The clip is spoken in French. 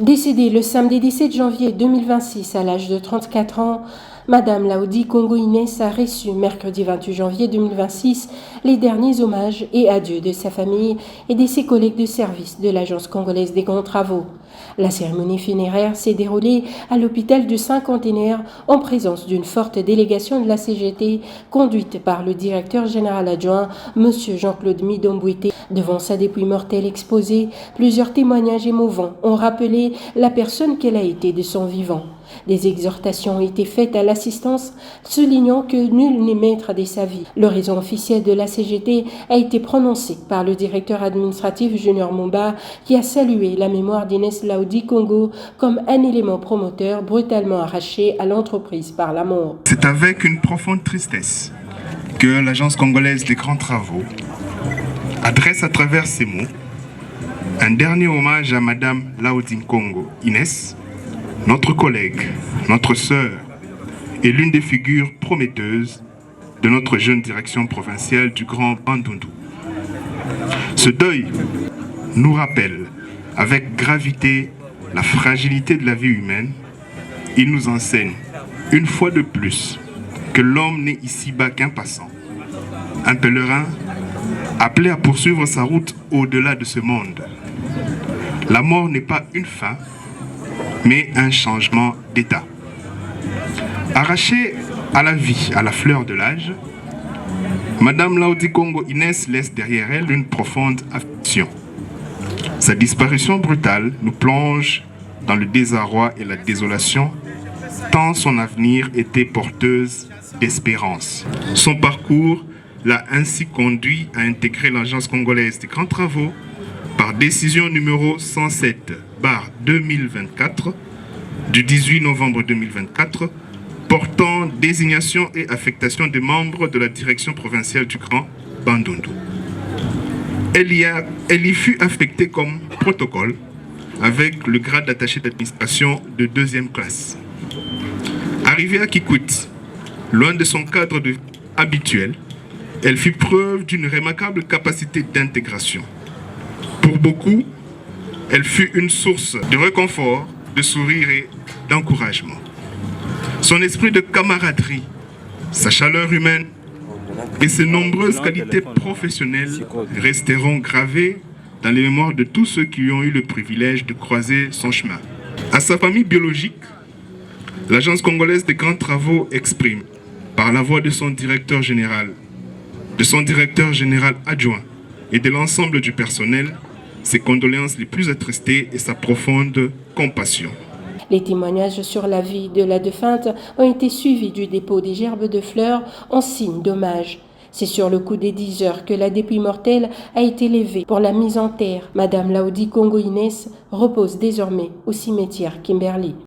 Décédée le samedi 17 janvier 2026 à l'âge de 34 ans, Madame Laudi Congo Inès a reçu mercredi 28 janvier 2026 les derniers hommages et adieux de sa famille et de ses collègues de service de l'Agence congolaise des grands travaux. La cérémonie funéraire s'est déroulée à l'hôpital du Cinquantenaire en présence d'une forte délégation de la CGT conduite par le directeur général adjoint, M. Jean-Claude Midombouité. Devant sa dépouille mortelle exposée, plusieurs témoignages émouvants ont rappelé la personne qu'elle a été de son vivant. Des exhortations ont été faites à l'assistance, soulignant que nul n'est maître de sa vie. L'horizon officiel de la CGT a été prononcé par le directeur administratif Junior Mumba, qui a salué la mémoire d'Inès Laudi Congo comme un élément promoteur brutalement arraché à l'entreprise par la mort. C'est avec une profonde tristesse que l'Agence congolaise des grands travaux adresse à travers ces mots un dernier hommage à Madame Laudi Congo Inès, notre collègue, notre sœur et l'une des figures prometteuses de notre jeune direction provinciale du Grand Bandundu. Ce deuil nous rappelle avec gravité la fragilité de la vie humaine. Il nous enseigne une fois de plus que l'homme n'est ici-bas qu'un passant, un pèlerin appelé à poursuivre sa route au-delà de ce monde. La mort n'est pas une fin, mais un changement d'état. Arrachée à la vie, à la fleur de l'âge, Madame Laudi Congo Inès laisse derrière elle une profonde affection. Sa disparition brutale nous plonge dans le désarroi et la désolation, tant son avenir était porteuse d'espérance. Son parcours l'a ainsi conduit à intégrer l'Agence congolaise des grands travaux par décision numéro 107/2024 du 18 novembre 2024 portant désignation et affectation des membres de la direction provinciale du Grand Bandundu. Elle y fut affectée comme protocole avec le grade d'attaché d'administration de 2e classe. Arrivée à Kikwit, loin de son cadre habituel, elle fit preuve d'une remarquable capacité d'intégration. Pour beaucoup, elle fut une source de réconfort, de sourire et d'encouragement. Son esprit de camaraderie, sa chaleur humaine et ses nombreuses qualités professionnelles resteront gravées dans les mémoires de tous ceux qui ont eu le privilège de croiser son chemin. À sa famille biologique, l'Agence congolaise des grands travaux exprime, par la voix de son directeur général adjoint et de l'ensemble du personnel, ses condoléances les plus attristées et sa profonde compassion. Les témoignages sur la vie de la défunte ont été suivis du dépôt des gerbes de fleurs en signe d'hommage. C'est sur le coup des 10 heures que la dépouille mortelle a été levée pour la mise en terre. Madame Laudi Congo Inès repose désormais au cimetière Kimberley.